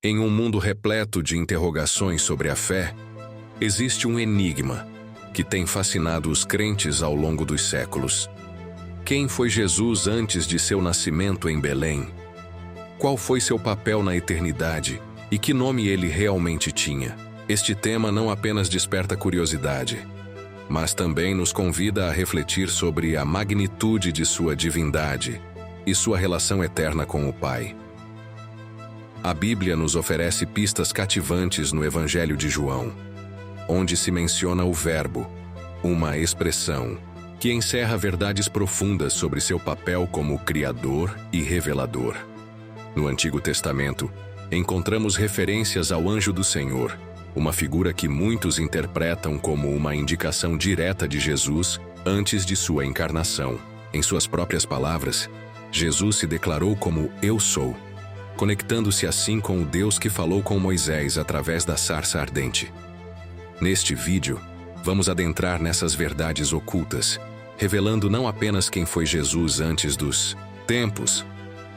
Em um mundo repleto de interrogações sobre a fé, existe um enigma que tem fascinado os crentes ao longo dos séculos. Quem foi Jesus antes de seu nascimento em Belém? Qual foi seu papel na eternidade e que nome ele realmente tinha? Este tema não apenas desperta curiosidade, mas também nos convida a refletir sobre a magnitude de sua divindade e sua relação eterna com o Pai. A Bíblia nos oferece pistas cativantes no Evangelho de João, onde se menciona o Verbo, uma expressão que encerra verdades profundas sobre seu papel como Criador e Revelador. No Antigo Testamento, encontramos referências ao anjo do Senhor, uma figura que muitos interpretam como uma indicação direta de Jesus antes de sua encarnação. Em suas próprias palavras, Jesus se declarou como Eu Sou, conectando-se assim com o Deus que falou com Moisés através da sarça ardente. Neste vídeo, vamos adentrar nessas verdades ocultas, revelando não apenas quem foi Jesus antes dos tempos,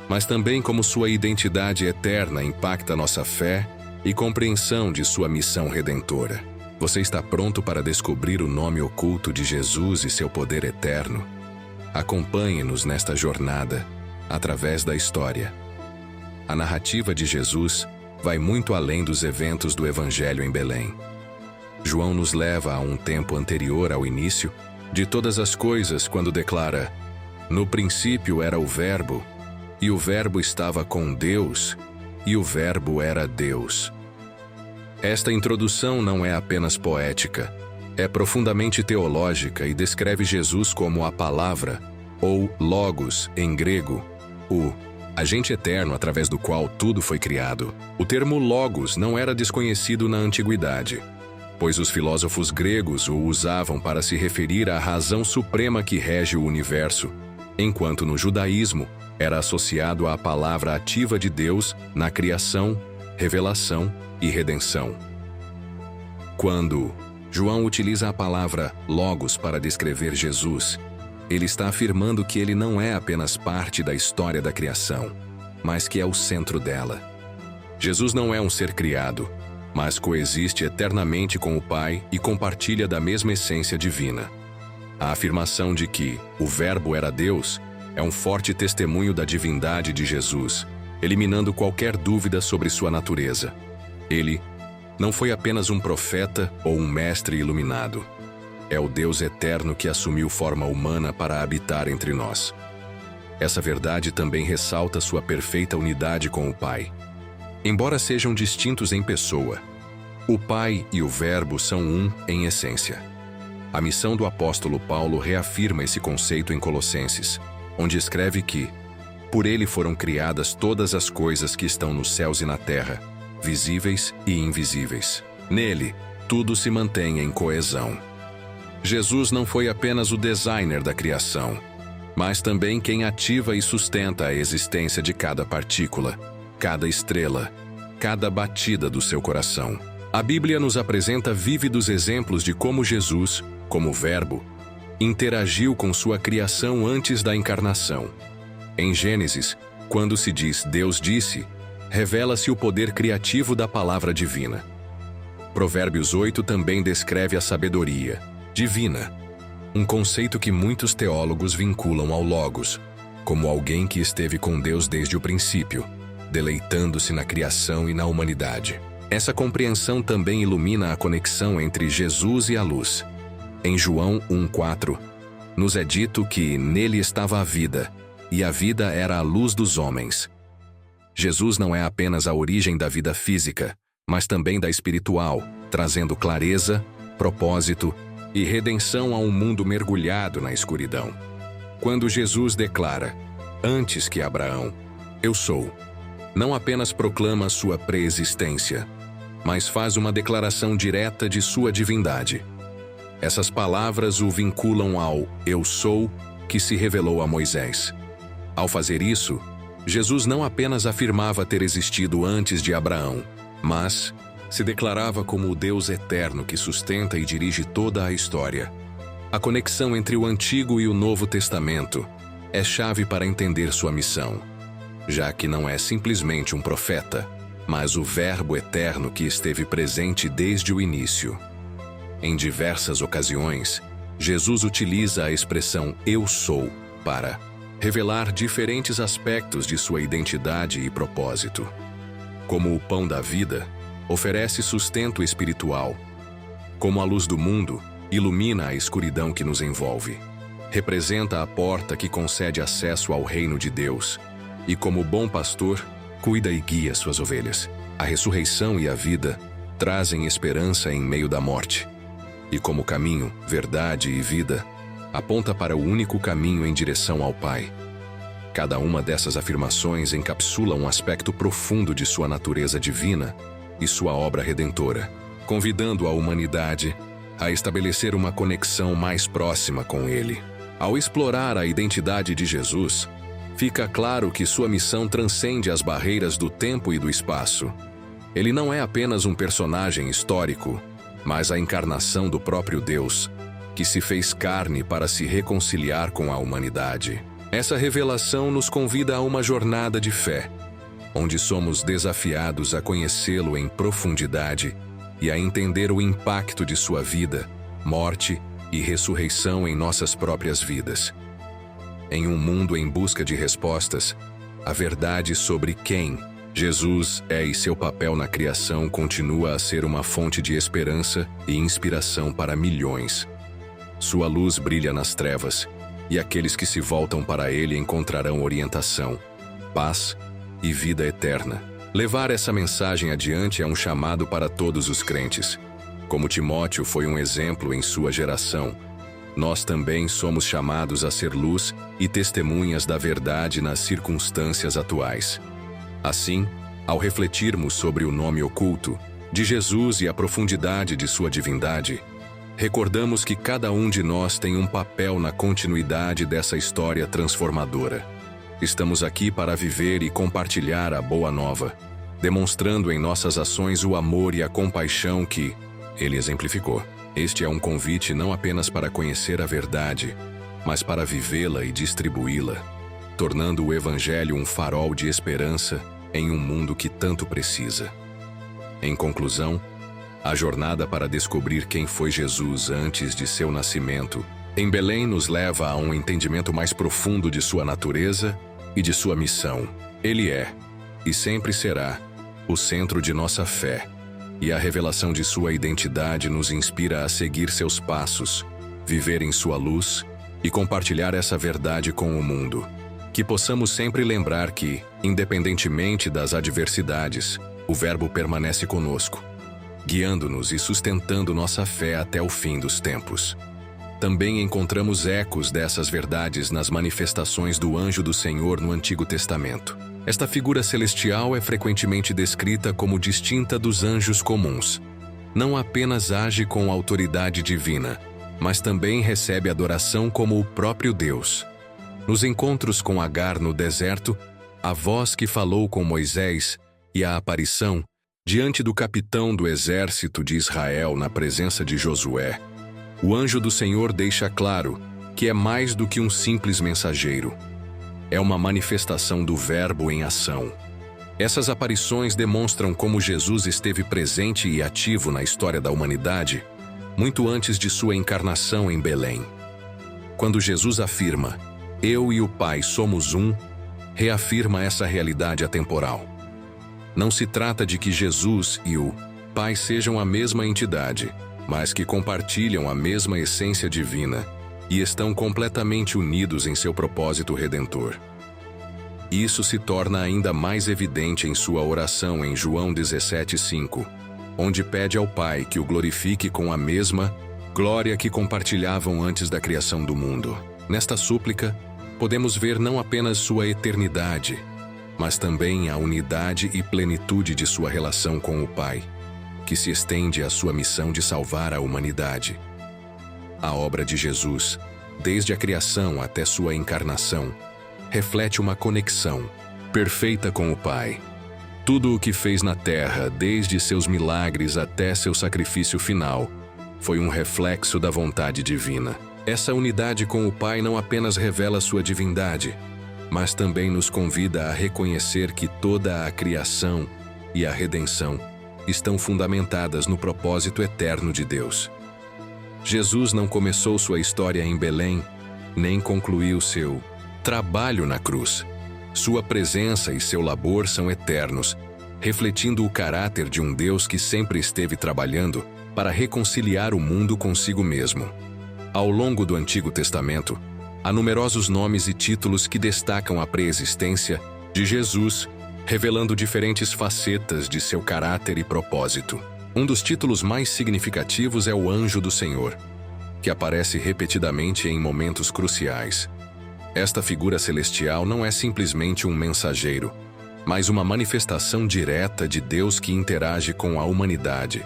mas também como sua identidade eterna impacta nossa fé e compreensão de sua missão redentora. Você está pronto para descobrir o nome oculto de Jesus e seu poder eterno? Acompanhe-nos nesta jornada, através da história. A narrativa de Jesus vai muito além dos eventos do Evangelho em Belém. João nos leva a um tempo anterior ao início de todas as coisas, quando declara: No princípio era o Verbo, e o Verbo estava com Deus, e o Verbo era Deus. Esta introdução não é apenas poética, é profundamente teológica e descreve Jesus como a Palavra, ou Logos em grego, o agente eterno através do qual tudo foi criado. O termo Logos não era desconhecido na antiguidade, pois os filósofos gregos o usavam para se referir à razão suprema que rege o universo, enquanto no judaísmo era associado à palavra ativa de Deus na criação, revelação e redenção. Quando João utiliza a palavra Logos para descrever Jesus, ele está afirmando que ele não é apenas parte da história da criação, mas que é o centro dela. Jesus não é um ser criado, mas coexiste eternamente com o Pai e compartilha da mesma essência divina. A afirmação de que o Verbo era Deus é um forte testemunho da divindade de Jesus, eliminando qualquer dúvida sobre sua natureza. Ele não foi apenas um profeta ou um mestre iluminado. É o Deus eterno que assumiu forma humana para habitar entre nós. Essa verdade também ressalta sua perfeita unidade com o Pai. Embora sejam distintos em pessoa, o Pai e o Verbo são um em essência. A missão do apóstolo Paulo reafirma esse conceito em Colossenses, onde escreve que, por ele foram criadas todas as coisas que estão nos céus e na terra, visíveis e invisíveis. Nele, tudo se mantém em coesão. Jesus não foi apenas o designer da criação, mas também quem ativa e sustenta a existência de cada partícula, cada estrela, cada batida do seu coração. A Bíblia nos apresenta vívidos exemplos de como Jesus, como Verbo, interagiu com sua criação antes da encarnação. Em Gênesis, quando se diz Deus disse, revela-se o poder criativo da palavra divina. Provérbios 8 também descreve a sabedoria divina, um conceito que muitos teólogos vinculam ao Logos, como alguém que esteve com Deus desde o princípio, deleitando-se na criação e na humanidade. Essa compreensão também ilumina a conexão entre Jesus e a luz. Em João 1,4, nos é dito que nele estava a vida, e a vida era a luz dos homens. Jesus não é apenas a origem da vida física, mas também da espiritual, trazendo clareza, propósito e redenção a um mundo mergulhado na escuridão. Quando Jesus declara, antes que Abraão, eu sou, não apenas proclama sua preexistência, mas faz uma declaração direta de sua divindade. Essas palavras o vinculam ao eu sou que se revelou a Moisés. Ao fazer isso, Jesus não apenas afirmava ter existido antes de Abraão, mas se declarava como o Deus eterno que sustenta e dirige toda a história. A conexão entre o Antigo e o Novo Testamento é chave para entender sua missão, já que não é simplesmente um profeta, mas o Verbo eterno que esteve presente desde o início. Em diversas ocasiões, Jesus utiliza a expressão "eu sou" para revelar diferentes aspectos de sua identidade e propósito. Como o pão da vida, oferece sustento espiritual. Como a luz do mundo, ilumina a escuridão que nos envolve. Representa a porta que concede acesso ao reino de Deus. E como bom pastor, cuida e guia suas ovelhas. A ressurreição e a vida trazem esperança em meio da morte. E como caminho, verdade e vida, aponta para o único caminho em direção ao Pai. Cada uma dessas afirmações encapsula um aspecto profundo de sua natureza divina e sua obra redentora, convidando a humanidade a estabelecer uma conexão mais próxima com Ele. Ao explorar a identidade de Jesus, fica claro que sua missão transcende as barreiras do tempo e do espaço. Ele não é apenas um personagem histórico, mas a encarnação do próprio Deus, que se fez carne para se reconciliar com a humanidade. Essa revelação nos convida a uma jornada de fé, onde somos desafiados a conhecê-lo em profundidade e a entender o impacto de sua vida, morte e ressurreição em nossas próprias vidas. Em um mundo em busca de respostas, a verdade sobre quem Jesus é e seu papel na criação continua a ser uma fonte de esperança e inspiração para milhões. Sua luz brilha nas trevas, e aqueles que se voltam para ele encontrarão orientação, paz e vida eterna. Levar essa mensagem adiante é um chamado para todos os crentes. Como Timóteo foi um exemplo em sua geração, nós também somos chamados a ser luz e testemunhas da verdade nas circunstâncias atuais. Assim, ao refletirmos sobre o nome oculto de Jesus e a profundidade de sua divindade, recordamos que cada um de nós tem um papel na continuidade dessa história transformadora. Estamos aqui para viver e compartilhar a boa nova, demonstrando em nossas ações o amor e a compaixão que ele exemplificou. Este é um convite não apenas para conhecer a verdade, mas para vivê-la e distribuí-la, tornando o Evangelho um farol de esperança em um mundo que tanto precisa. Em conclusão, a jornada para descobrir quem foi Jesus antes de seu nascimento em Belém nos leva a um entendimento mais profundo de sua natureza e de sua missão. Ele é, e sempre será, o centro de nossa fé, e a revelação de sua identidade nos inspira a seguir seus passos, viver em sua luz e compartilhar essa verdade com o mundo. Que possamos sempre lembrar que, independentemente das adversidades, o Verbo permanece conosco, guiando-nos e sustentando nossa fé até o fim dos tempos. Também encontramos ecos dessas verdades nas manifestações do anjo do Senhor no Antigo Testamento. Esta figura celestial é frequentemente descrita como distinta dos anjos comuns. Não apenas age com autoridade divina, mas também recebe adoração como o próprio Deus. Nos encontros com Agar no deserto, a voz que falou com Moisés e a aparição diante do capitão do exército de Israel na presença de Josué, o anjo do Senhor deixa claro que é mais do que um simples mensageiro. É uma manifestação do Verbo em ação. Essas aparições demonstram como Jesus esteve presente e ativo na história da humanidade, muito antes de sua encarnação em Belém. Quando Jesus afirma, "Eu e o Pai somos um", reafirma essa realidade atemporal. Não se trata de que Jesus e o Pai sejam a mesma entidade, mas que compartilham a mesma essência divina e estão completamente unidos em seu propósito redentor. Isso se torna ainda mais evidente em sua oração em João 17,5, onde pede ao Pai que o glorifique com a mesma glória que compartilhavam antes da criação do mundo. Nesta súplica, podemos ver não apenas sua eternidade, mas também a unidade e plenitude de sua relação com o Pai, que se estende à sua missão de salvar a humanidade. A obra de Jesus, desde a criação até sua encarnação, reflete uma conexão perfeita com o Pai. Tudo o que fez na terra, desde seus milagres até seu sacrifício final, foi um reflexo da vontade divina. Essa unidade com o Pai não apenas revela sua divindade, mas também nos convida a reconhecer que toda a criação e a redenção estão fundamentadas no propósito eterno de Deus. Jesus não começou sua história em Belém, nem concluiu seu trabalho na cruz. Sua presença e seu labor são eternos, refletindo o caráter de um Deus que sempre esteve trabalhando para reconciliar o mundo consigo mesmo. Ao longo do Antigo Testamento, há numerosos nomes e títulos que destacam a preexistência de Jesus, revelando diferentes facetas de seu caráter e propósito. Um dos títulos mais significativos é o Anjo do Senhor, que aparece repetidamente em momentos cruciais. Esta figura celestial não é simplesmente um mensageiro, mas uma manifestação direta de Deus que interage com a humanidade.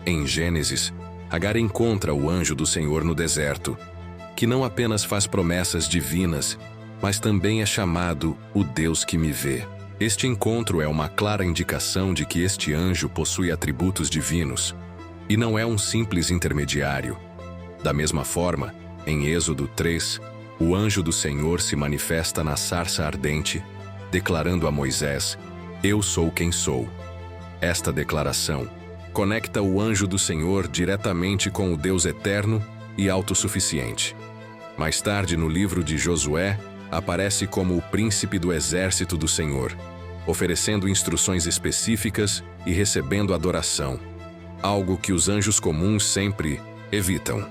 Em Gênesis, Agar encontra o Anjo do Senhor no deserto, que não apenas faz promessas divinas, mas também é chamado o Deus que me vê. Este encontro é uma clara indicação de que este anjo possui atributos divinos, e não é um simples intermediário. Da mesma forma, em Êxodo 3, o anjo do Senhor se manifesta na sarça ardente, declarando a Moisés: "Eu sou quem sou." Esta declaração conecta o anjo do Senhor diretamente com o Deus eterno e autossuficiente. Mais tarde, no livro de Josué, aparece como o príncipe do exército do Senhor, oferecendo instruções específicas e recebendo adoração, algo que os anjos comuns sempre evitam.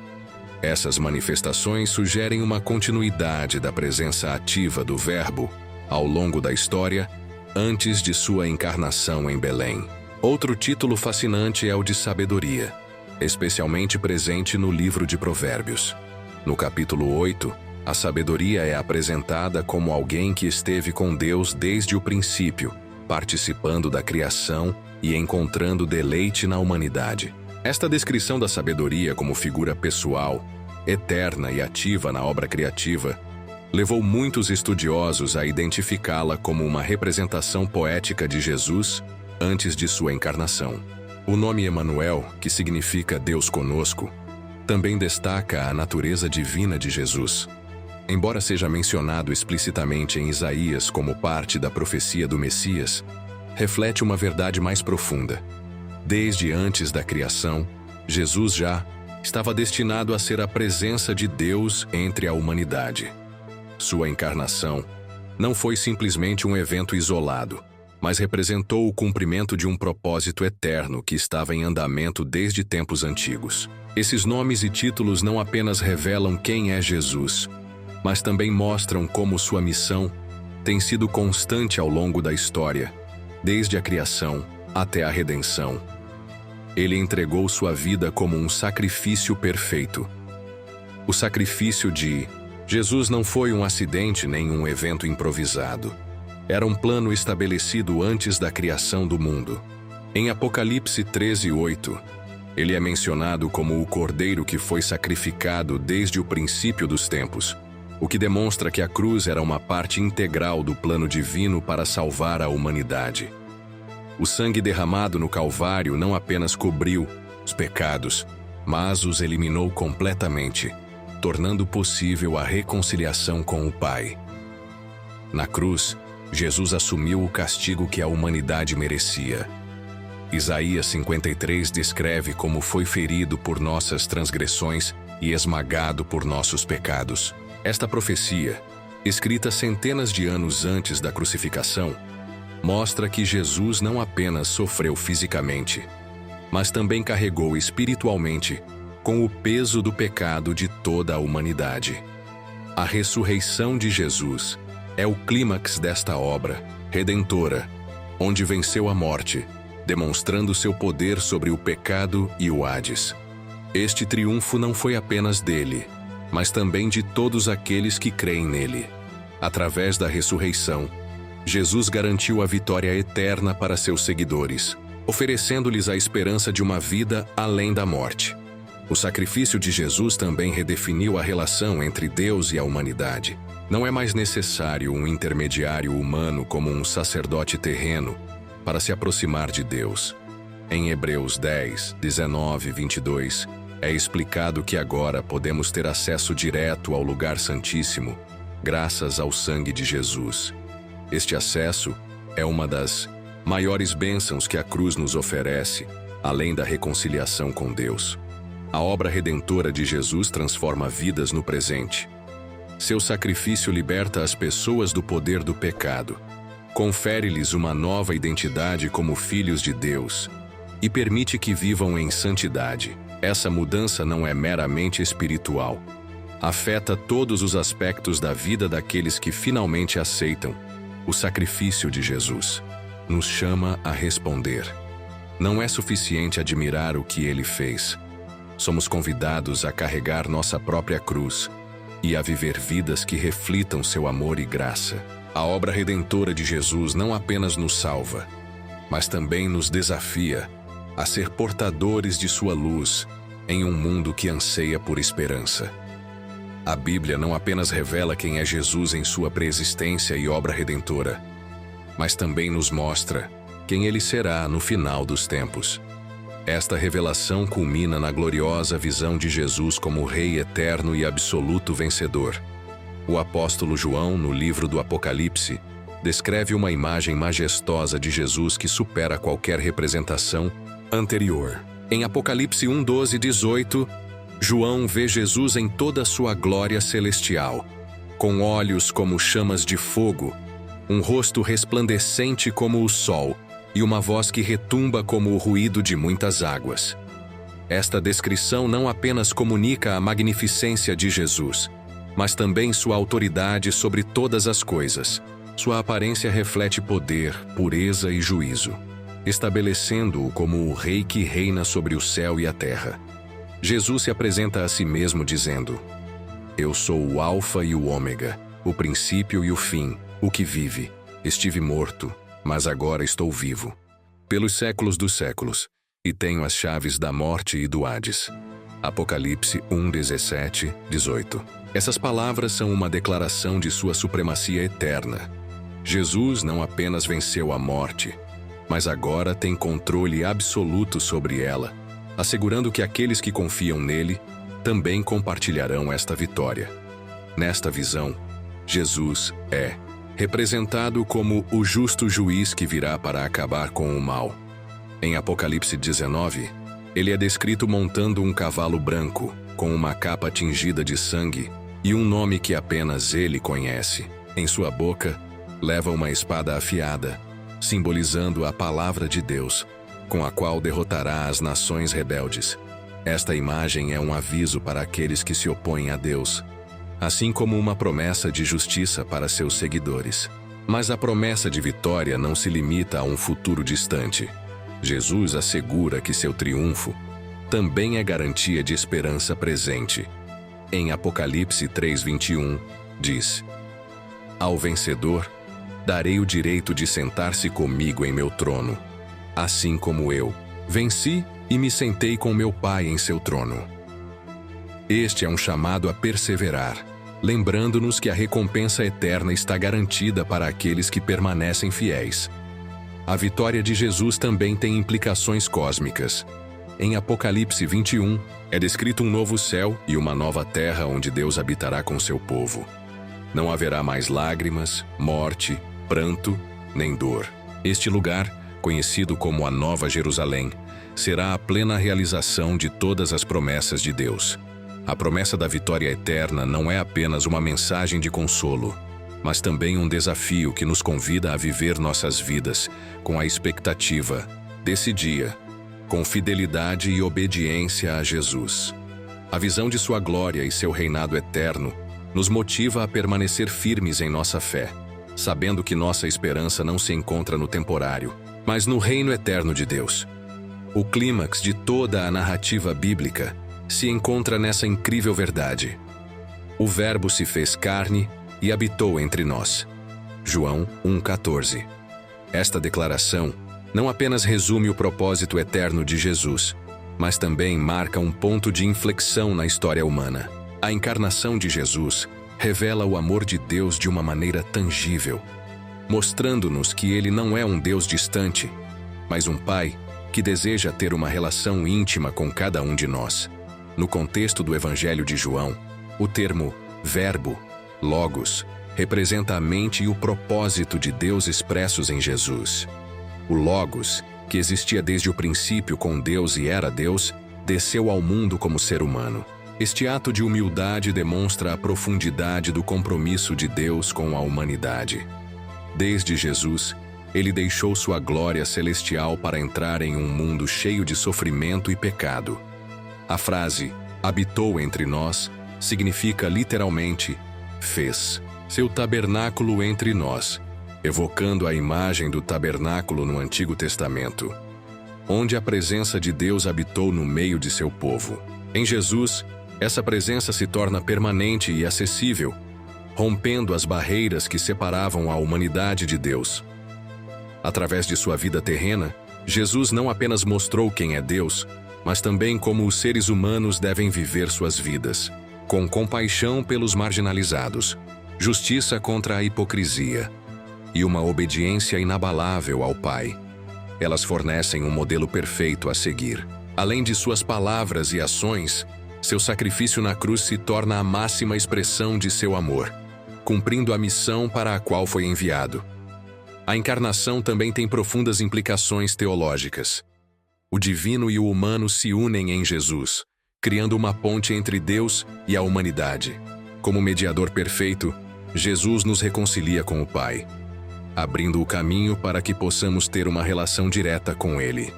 Essas manifestações sugerem uma continuidade da presença ativa do Verbo ao longo da história, antes de sua encarnação em Belém. Outro título fascinante é o de sabedoria, especialmente presente no livro de Provérbios. No capítulo 8, a sabedoria é apresentada como alguém que esteve com Deus desde o princípio, participando da criação e encontrando deleite na humanidade. Esta descrição da sabedoria como figura pessoal, eterna e ativa na obra criativa, levou muitos estudiosos a identificá-la como uma representação poética de Jesus antes de sua encarnação. O nome Emanuel, que significa Deus conosco, também destaca a natureza divina de Jesus. Embora seja mencionado explicitamente em Isaías como parte da profecia do Messias, reflete uma verdade mais profunda. Desde antes da criação, Jesus já estava destinado a ser a presença de Deus entre a humanidade. Sua encarnação não foi simplesmente um evento isolado, mas representou o cumprimento de um propósito eterno que estava em andamento desde tempos antigos. Esses nomes e títulos não apenas revelam quem é Jesus, mas também mostram como sua missão tem sido constante ao longo da história, desde a criação até a redenção. Ele entregou sua vida como um sacrifício perfeito. O sacrifício de Jesus não foi um acidente nem um evento improvisado. Era um plano estabelecido antes da criação do mundo. Em Apocalipse 13:8, ele é mencionado como o Cordeiro que foi sacrificado desde o princípio dos tempos, o que demonstra que a cruz era uma parte integral do plano divino para salvar a humanidade. O sangue derramado no Calvário não apenas cobriu os pecados, mas os eliminou completamente, tornando possível a reconciliação com o Pai. Na cruz, Jesus assumiu o castigo que a humanidade merecia. Isaías 53 descreve como foi ferido por nossas transgressões e esmagado por nossos pecados. Esta profecia, escrita centenas de anos antes da crucificação, mostra que Jesus não apenas sofreu fisicamente, mas também carregou espiritualmente com o peso do pecado de toda a humanidade. A ressurreição de Jesus é o clímax desta obra redentora, onde venceu a morte, demonstrando seu poder sobre o pecado e o Hades. Este triunfo não foi apenas dele, mas também de todos aqueles que creem nele. Através da ressurreição, Jesus garantiu a vitória eterna para seus seguidores, oferecendo-lhes a esperança de uma vida além da morte. O sacrifício de Jesus também redefiniu a relação entre Deus e a humanidade. Não é mais necessário um intermediário humano como um sacerdote terreno para se aproximar de Deus. Em Hebreus 10, 19 e 22, é explicado que agora podemos ter acesso direto ao lugar santíssimo, graças ao sangue de Jesus. Este acesso é uma das maiores bênçãos que a cruz nos oferece, além da reconciliação com Deus. A obra redentora de Jesus transforma vidas no presente. Seu sacrifício liberta as pessoas do poder do pecado, confere-lhes uma nova identidade como filhos de Deus e permite que vivam em santidade. Essa mudança não é meramente espiritual. Afeta todos os aspectos da vida daqueles que finalmente aceitam o sacrifício de Jesus. Nos chama a responder. Não é suficiente admirar o que ele fez. Somos convidados a carregar nossa própria cruz e a viver vidas que reflitam seu amor e graça. A obra redentora de Jesus não apenas nos salva, mas também nos desafia a ser portadores de sua luz em um mundo que anseia por esperança. A Bíblia não apenas revela quem é Jesus em sua preexistência e obra redentora, mas também nos mostra quem ele será no final dos tempos. Esta revelação culmina na gloriosa visão de Jesus como Rei eterno e absoluto vencedor. O apóstolo João, no livro do Apocalipse, descreve uma imagem majestosa de Jesus que supera qualquer representação anterior. Em Apocalipse 1, 12 e 18, João vê Jesus em toda a sua glória celestial, com olhos como chamas de fogo, um rosto resplandecente como o sol e uma voz que retumba como o ruído de muitas águas. Esta descrição não apenas comunica a magnificência de Jesus, mas também sua autoridade sobre todas as coisas. Sua aparência reflete poder, pureza e juízo, estabelecendo-o como o Rei que reina sobre o céu e a terra. Jesus se apresenta a si mesmo dizendo: Eu sou o Alfa e o Ômega, o princípio e o fim, o que vive. Estive morto, mas agora estou vivo, pelos séculos dos séculos, e tenho as chaves da morte e do Hades. Apocalipse 1, 17, 18. Essas palavras são uma declaração de sua supremacia eterna. Jesus não apenas venceu a morte, mas agora tem controle absoluto sobre ela, assegurando que aqueles que confiam nele também compartilharão esta vitória. Nesta visão, Jesus é representado como o justo juiz que virá para acabar com o mal. Em Apocalipse 19, ele é descrito montando um cavalo branco, com uma capa tingida de sangue e um nome que apenas ele conhece. Em sua boca, leva uma espada afiada, simbolizando a palavra de Deus, com a qual derrotará as nações rebeldes. Esta imagem é um aviso para aqueles que se opõem a Deus, assim como uma promessa de justiça para seus seguidores. Mas a promessa de vitória não se limita a um futuro distante. Jesus assegura que seu triunfo também é garantia de esperança presente. Em Apocalipse 3:21, diz: Ao vencedor, darei o direito de sentar-se comigo em meu trono, assim como eu venci e me sentei com meu Pai em seu trono. Este é um chamado a perseverar, lembrando-nos que a recompensa eterna está garantida para aqueles que permanecem fiéis. A vitória de Jesus também tem implicações cósmicas. Em Apocalipse 21, é descrito um novo céu e uma nova terra onde Deus habitará com seu povo. Não haverá mais lágrimas, morte, pranto, nem dor. Este lugar, conhecido como a Nova Jerusalém, será a plena realização de todas as promessas de Deus. A promessa da vitória eterna não é apenas uma mensagem de consolo, mas também um desafio que nos convida a viver nossas vidas com a expectativa desse dia, com fidelidade e obediência a Jesus. A visão de sua glória e seu reinado eterno nos motiva a permanecer firmes em nossa fé, sabendo que nossa esperança não se encontra no temporário, mas no reino eterno de Deus. O clímax de toda a narrativa bíblica se encontra nessa incrível verdade. O Verbo se fez carne e habitou entre nós. João 1,14. Esta declaração não apenas resume o propósito eterno de Jesus, mas também marca um ponto de inflexão na história humana. A encarnação de Jesus revela o amor de Deus de uma maneira tangível, mostrando-nos que ele não é um Deus distante, mas um Pai que deseja ter uma relação íntima com cada um de nós. No contexto do Evangelho de João, o termo verbo, logos, representa a mente e o propósito de Deus expressos em Jesus. O Logos, que existia desde o princípio com Deus e era Deus, desceu ao mundo como ser humano. Este ato de humildade demonstra a profundidade do compromisso de Deus com a humanidade. Desde Jesus, ele deixou sua glória celestial para entrar em um mundo cheio de sofrimento e pecado. A frase "habitou entre nós" significa literalmente "fez seu tabernáculo entre nós", evocando a imagem do tabernáculo no Antigo Testamento, onde a presença de Deus habitou no meio de seu povo. Em Jesus, essa presença se torna permanente e acessível, rompendo as barreiras que separavam a humanidade de Deus. Através de sua vida terrena, Jesus não apenas mostrou quem é Deus, mas também como os seres humanos devem viver suas vidas, com compaixão pelos marginalizados, justiça contra a hipocrisia e uma obediência inabalável ao Pai. Elas fornecem um modelo perfeito a seguir. Além de suas palavras e ações, seu sacrifício na cruz se torna a máxima expressão de seu amor, cumprindo a missão para a qual foi enviado. A encarnação também tem profundas implicações teológicas. O divino e o humano se unem em Jesus, criando uma ponte entre Deus e a humanidade. Como mediador perfeito, Jesus nos reconcilia com o Pai, abrindo o caminho para que possamos ter uma relação direta com Ele.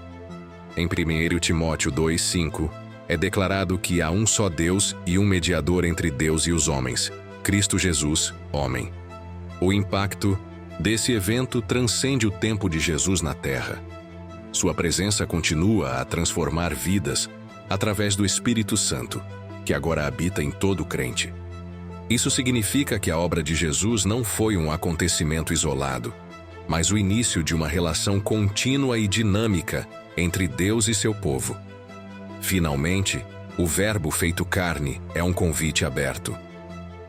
Em 1 Timóteo 2:5, é declarado que há um só Deus e um mediador entre Deus e os homens, Cristo Jesus, homem. O impacto desse evento transcende o tempo de Jesus na Terra. Sua presença continua a transformar vidas através do Espírito Santo, que agora habita em todo crente. Isso significa que a obra de Jesus não foi um acontecimento isolado, mas o início de uma relação contínua e dinâmica entre Deus e seu povo. Finalmente, o Verbo feito carne é um convite aberto.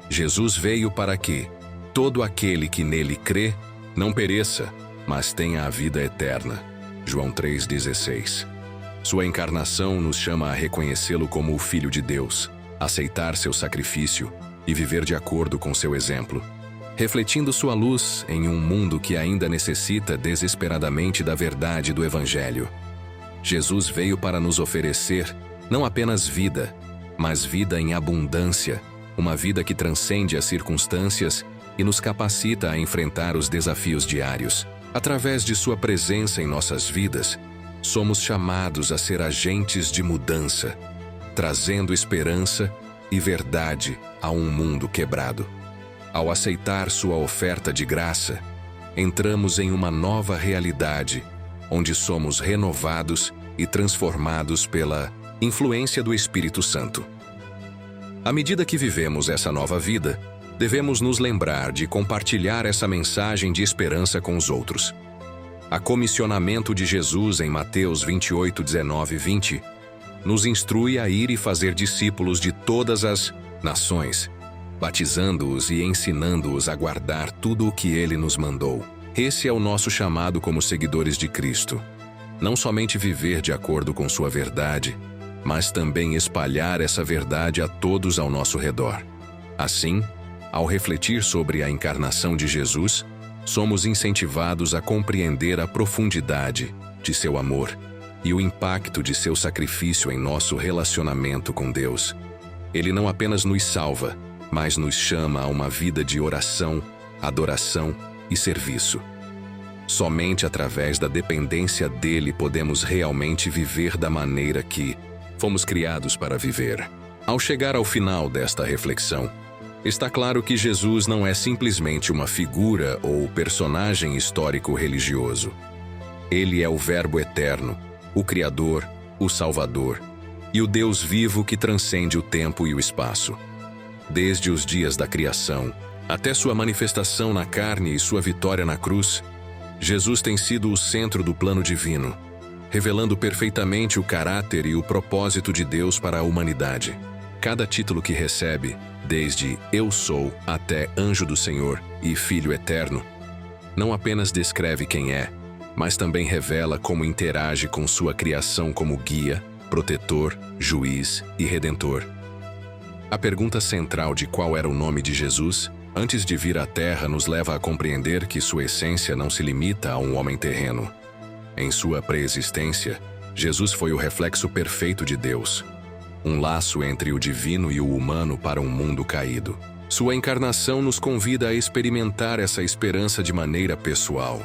Jesus veio para que todo aquele que nele crê não pereça, mas tenha a vida eterna. João 3,16. Sua encarnação nos chama a reconhecê-lo como o Filho de Deus, aceitar seu sacrifício e viver de acordo com seu exemplo, refletindo sua luz em um mundo que ainda necessita desesperadamente da verdade do Evangelho. Jesus veio para nos oferecer não apenas vida, mas vida em abundância, uma vida que transcende as circunstâncias e nos capacita a enfrentar os desafios diários. Através de sua presença em nossas vidas, somos chamados a ser agentes de mudança, trazendo esperança e verdade a um mundo quebrado. Ao aceitar sua oferta de graça, entramos em uma nova realidade, onde somos renovados e transformados pela influência do Espírito Santo. À medida que vivemos essa nova vida, devemos nos lembrar de compartilhar essa mensagem de esperança com os outros. A comissionamento de Jesus em Mateus 28, 19 e 20 nos instrui a ir e fazer discípulos de todas as nações, batizando-os e ensinando-os a guardar tudo o que Ele nos mandou. Esse é o nosso chamado como seguidores de Cristo. Não somente viver de acordo com sua verdade, mas também espalhar essa verdade a todos ao nosso redor. Assim, ao refletir sobre a encarnação de Jesus, somos incentivados a compreender a profundidade de seu amor e o impacto de seu sacrifício em nosso relacionamento com Deus. Ele não apenas nos salva, mas nos chama a uma vida de oração, adoração e serviço. Somente através da dependência dele podemos realmente viver da maneira que fomos criados para viver. Ao chegar ao final desta reflexão, está claro que Jesus não é simplesmente uma figura ou personagem histórico-religioso. Ele é o Verbo eterno, o Criador, o Salvador e o Deus vivo que transcende o tempo e o espaço. Desde os dias da criação até sua manifestação na carne e sua vitória na cruz, Jesus tem sido o centro do plano divino, revelando perfeitamente o caráter e o propósito de Deus para a humanidade. Cada título que recebe, desde Eu Sou até Anjo do Senhor e Filho Eterno, não apenas descreve quem é, mas também revela como interage com sua criação como guia, protetor, juiz e redentor. A pergunta central de qual era o nome de Jesus, antes de vir à Terra, nos leva a compreender que sua essência não se limita a um homem terreno. Em sua pré-existência, Jesus foi o reflexo perfeito de Deus, um laço entre o divino e o humano para um mundo caído. Sua encarnação nos convida a experimentar essa esperança de maneira pessoal.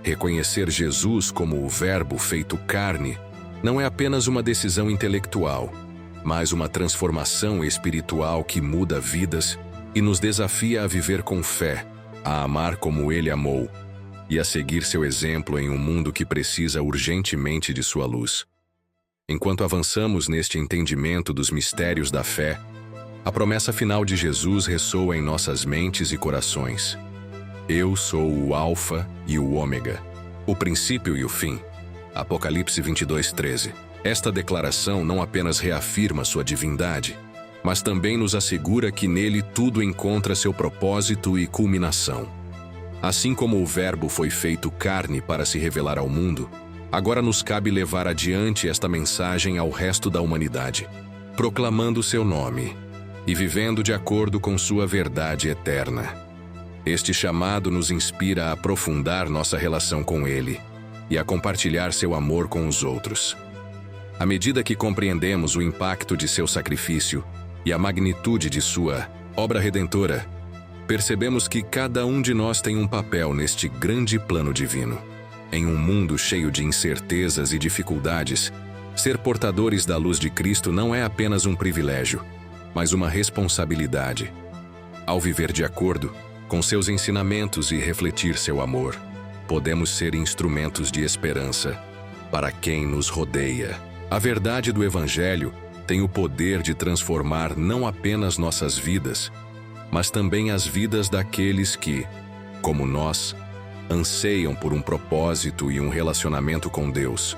Reconhecer Jesus como o Verbo feito carne não é apenas uma decisão intelectual, mas uma transformação espiritual que muda vidas e nos desafia a viver com fé, a amar como Ele amou e a seguir seu exemplo em um mundo que precisa urgentemente de sua luz. Enquanto avançamos neste entendimento dos mistérios da fé, a promessa final de Jesus ressoa em nossas mentes e corações. Eu sou o Alfa e o Ômega, o princípio e o fim. Apocalipse 22:13. Esta declaração não apenas reafirma sua divindade, mas também nos assegura que nele tudo encontra seu propósito e culminação. Assim como o Verbo foi feito carne para se revelar ao mundo, agora nos cabe levar adiante esta mensagem ao resto da humanidade, proclamando seu nome e vivendo de acordo com sua verdade eterna. Este chamado nos inspira a aprofundar nossa relação com Ele e a compartilhar seu amor com os outros. À medida que compreendemos o impacto de seu sacrifício e a magnitude de sua obra redentora, percebemos que cada um de nós tem um papel neste grande plano divino. Em um mundo cheio de incertezas e dificuldades, ser portadores da luz de Cristo não é apenas um privilégio, mas uma responsabilidade. Ao viver de acordo com seus ensinamentos e refletir seu amor, podemos ser instrumentos de esperança para quem nos rodeia. A verdade do Evangelho tem o poder de transformar não apenas nossas vidas, mas também as vidas daqueles que, como nós, anseiam por um propósito e um relacionamento com Deus.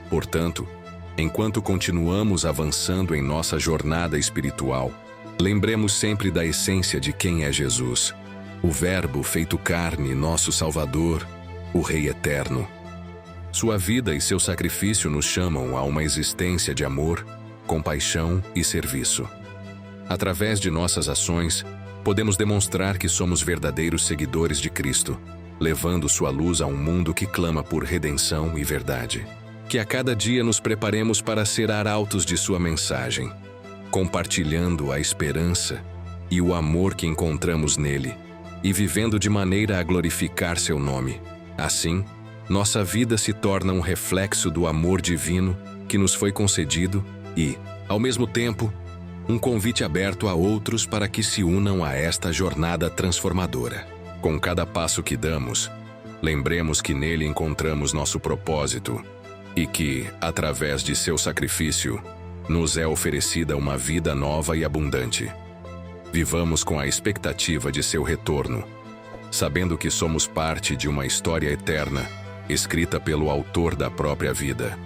Portanto, enquanto continuamos avançando em nossa jornada espiritual, lembremos sempre da essência de quem é Jesus, o Verbo feito carne, nosso Salvador, o Rei eterno. Sua vida e seu sacrifício nos chamam a uma existência de amor, compaixão e serviço. Através de nossas ações, podemos demonstrar que somos verdadeiros seguidores de Cristo, levando sua luz a um mundo que clama por redenção e verdade. Que a cada dia nos preparemos para ser arautos de sua mensagem, compartilhando a esperança e o amor que encontramos nele e vivendo de maneira a glorificar seu nome. Assim, nossa vida se torna um reflexo do amor divino que nos foi concedido e, ao mesmo tempo, um convite aberto a outros para que se unam a esta jornada transformadora. Com cada passo que damos, lembremos que nele encontramos nosso propósito e que, através de seu sacrifício, nos é oferecida uma vida nova e abundante. Vivamos com a expectativa de seu retorno, sabendo que somos parte de uma história eterna, escrita pelo autor da própria vida.